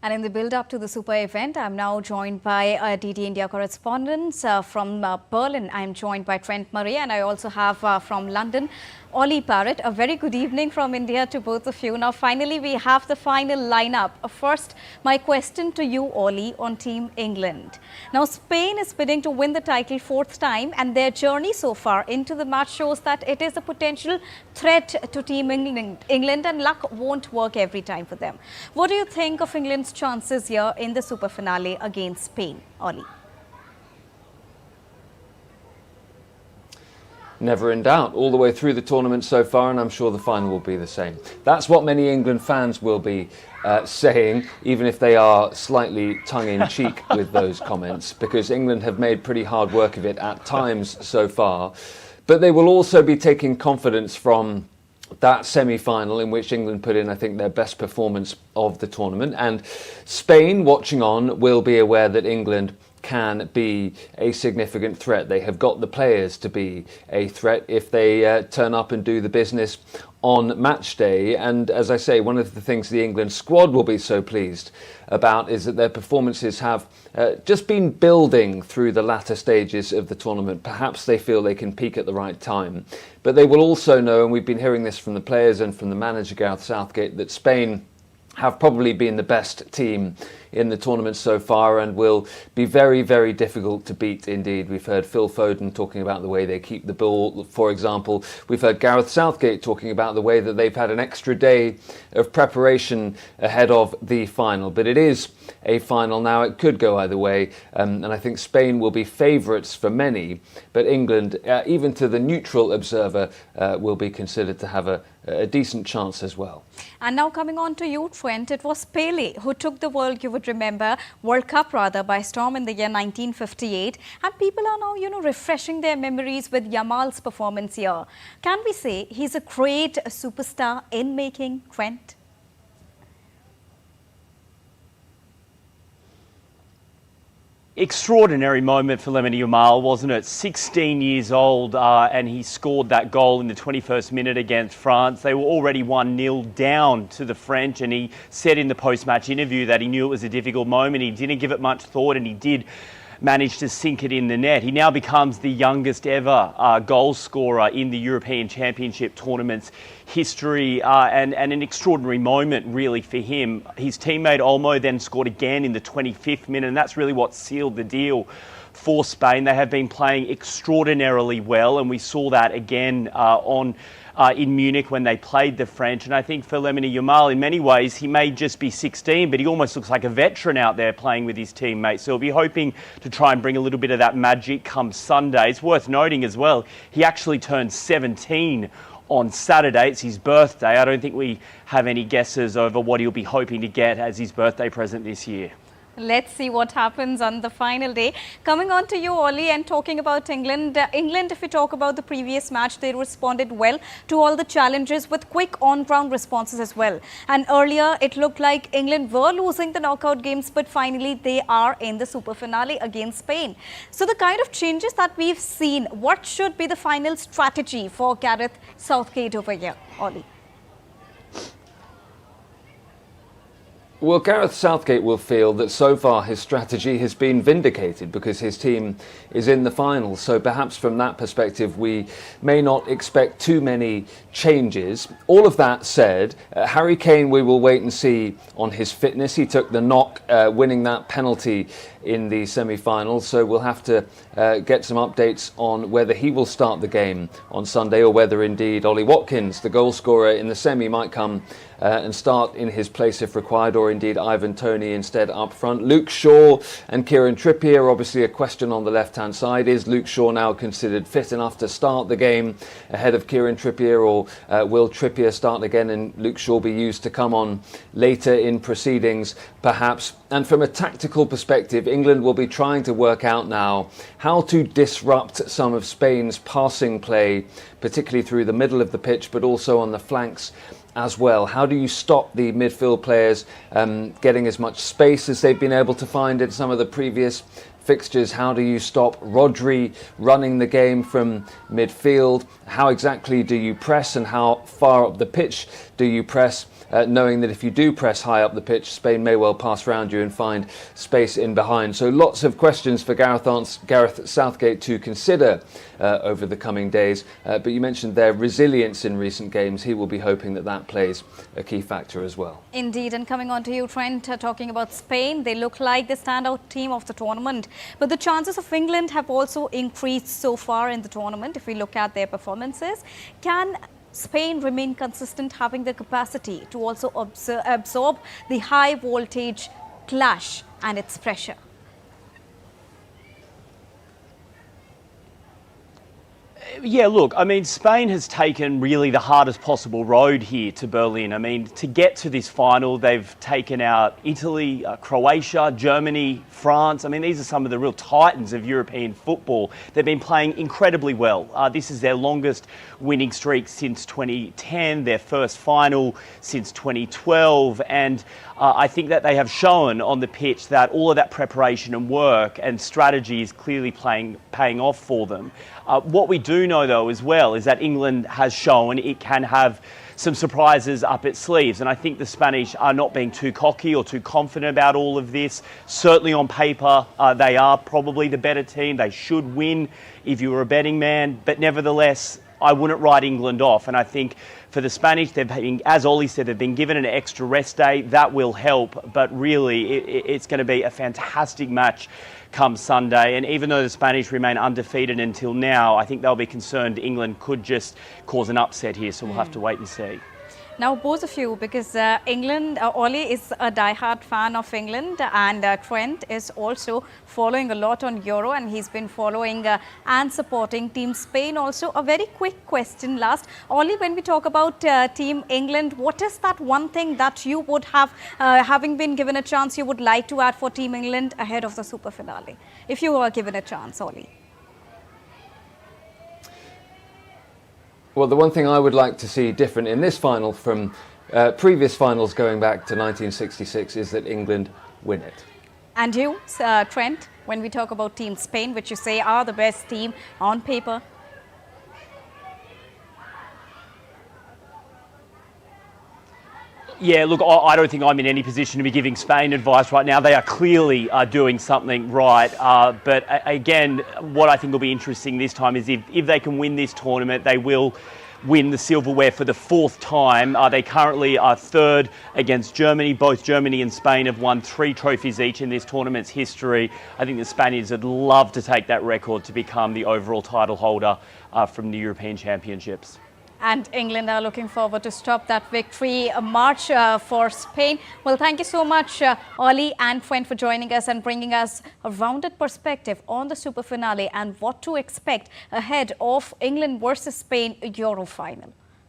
And in the build-up to the Super event, I'm now joined by DD India correspondents from Berlin. I'm joined by Trent Murray, and I also have from London, Ollie Parrott. A very good evening from India to both of you. Now, finally, we have the final lineup. First, my question to you, Ollie, on Team England. Now, Spain is bidding to win the title fourth time, and their journey so far into the match shows that it is a potential threat to Team England, and luck won't work every time for them. What do you think of England's chances here in the super finale against Spain, Ollie? Never in doubt, all the way through the tournament so far, and I'm sure the final will be the same. That's what many England fans will be saying, even if they are slightly tongue-in-cheek with those comments, because England have made pretty hard work of it at times so far. But they will also be taking confidence from that semi-final in which England put in, I think, their best performance of the tournament. And Spain, watching on, will be aware that England can be a significant threat. They have got the players to be a threat if they turn up and do the business on match day. And as I say, one of the things the England squad will be so pleased about is that their performances have just been building through the latter stages of the tournament. Perhaps they feel they can peak at the right time. But they will also know, and we've been hearing this from the players and from the manager Gareth Southgate, that Spain have probably been the best team in the tournament so far and will be very, very difficult to beat indeed. We've heard Phil Foden talking about the way they keep the ball, for example. We've heard Gareth Southgate talking about the way that they've had an extra day of preparation ahead of the final. But it is a final now. It could go either way. And I think Spain will be favourites for many. But England, even to the neutral observer, will be considered to have a decent chance as well. And now coming on to you, Trent, it was Pele who took the World Cup by storm in the year 1958, and people are now, refreshing their memories with Yamal's performance here. Can we say he's a great superstar in making, Trent? Extraordinary moment for Lamine Yamal, wasn't it? 16 years old, and he scored that goal in the 21st minute against France. They were already 1-0 down to the French, and he said in the post-match interview that he knew it was a difficult moment. He didn't give it much thought, and he did manage to sink it in the net. He now becomes the youngest ever goal scorer in the European Championship tournament's history, and an extraordinary moment really for him. His teammate Olmo then scored again in the 25th minute, and that's really what sealed the deal for Spain. They have been playing extraordinarily well, and we saw that again in Munich when they played the French. And I think for Lamine Yamal, in many ways, he may just be 16, but he almost looks like a veteran out there playing with his teammates. So we'll be hoping to try and bring a little bit of that magic come Sunday. It's worth noting as well, he actually turned 17 on Saturday. It's his birthday. I don't think we have any guesses over what he'll be hoping to get as his birthday present this year. Let's see what happens on the final day. Coming on to you, Ollie, and talking about England. England, if we talk about the previous match, they responded well to all the challenges with quick on-ground responses as well. And earlier, it looked like England were losing the knockout games, but finally they are in the super finale against Spain. So the kind of changes that we've seen, what should be the final strategy for Gareth Southgate over here, Ollie? Well, Gareth Southgate will feel that so far his strategy has been vindicated because his team is in the final. So perhaps from that perspective, we may not expect too many changes. All of that said, Harry Kane, we will wait and see on his fitness. He took the knock, winning that penalty in the semi-finals. So we'll have to get some updates on whether he will start the game on Sunday or whether indeed Ollie Watkins, the goal scorer in the semi, might come and start in his place if required, or indeed Ivan Toney instead up front. Luke Shaw and Kieran Trippier, obviously a question on the left-hand side. Is Luke Shaw now considered fit enough to start the game ahead of Kieran Trippier, or will Trippier start again and Luke Shaw be used to come on later in proceedings, perhaps? And from a tactical perspective, England will be trying to work out now how to disrupt some of Spain's passing play, particularly through the middle of the pitch, but also on the flanks as well. How do you stop the midfield players getting as much space as they've been able to find in some of the previous fixtures? How do you stop Rodri running the game from midfield? How exactly do you press, and how far up the pitch do you press? knowing that if you do press high up the pitch, Spain may well pass around you and find space in behind. So lots of questions for Gareth Southgate to consider over the coming days. But you mentioned their resilience in recent games. He will be hoping that that plays a key factor as well. Indeed, and coming on to you, Trent, talking about Spain, they look like the standout team of the tournament. But the chances of England have also increased so far in the tournament. If we look at their performances, can Spain remain consistent, having the capacity to also absorb the high voltage clash and its pressure? Yeah, look, I mean, Spain has taken really the hardest possible road here to Berlin. I mean, to get to this final, they've taken out Italy, Croatia, Germany, France. I mean, these are some of the real titans of European football. They've been playing incredibly well. This is their longest winning streak since 2010, their first final since 2012. And I think that they have shown on the pitch that all of that preparation and work and strategy is clearly paying off for them. What we do know, though, as well, is that England has shown it can have some surprises up its sleeves. And I think the Spanish are not being too cocky or too confident about all of this. Certainly on paper, they are probably the better team. They should win if you were a betting man. But nevertheless, I wouldn't write England off. And I think for the Spanish, they've been, as Ollie said, they've been given an extra rest day. That will help. But really, it's going to be a fantastic match come Sunday. And even though the Spanish remain undefeated until now, I think they'll be concerned England could just cause an upset here. So we'll have to wait and see. Now, both of you, because England, Ollie is a die-hard fan of England, and Trent is also following a lot on Euro, and he's been following and supporting Team Spain also. A very quick question last. Ollie, when we talk about Team England, what is that one thing that you would have, having been given a chance, you would like to add for Team England ahead of the super finale? If you were given a chance, Ollie. Well, the one thing I would like to see different in this final from previous finals going back to 1966 is that England win it. And you, Trent, when we talk about Team Spain, which you say are the best team on paper? Yeah, look, I don't think I'm in any position to be giving Spain advice right now. They are clearly doing something right. But again, what I think will be interesting this time is if they can win this tournament, they will win the silverware for the fourth time. They currently are third against Germany. Both Germany and Spain have won 3 trophies each in this tournament's history. I think the Spaniards would love to take that record to become the overall title holder from the European Championships. And England are looking forward to stop that victory march for Spain. Well, thank you so much, Ollie and Trent, for joining us and bringing us a rounded perspective on the super finale and what to expect ahead of England versus Spain Euro final.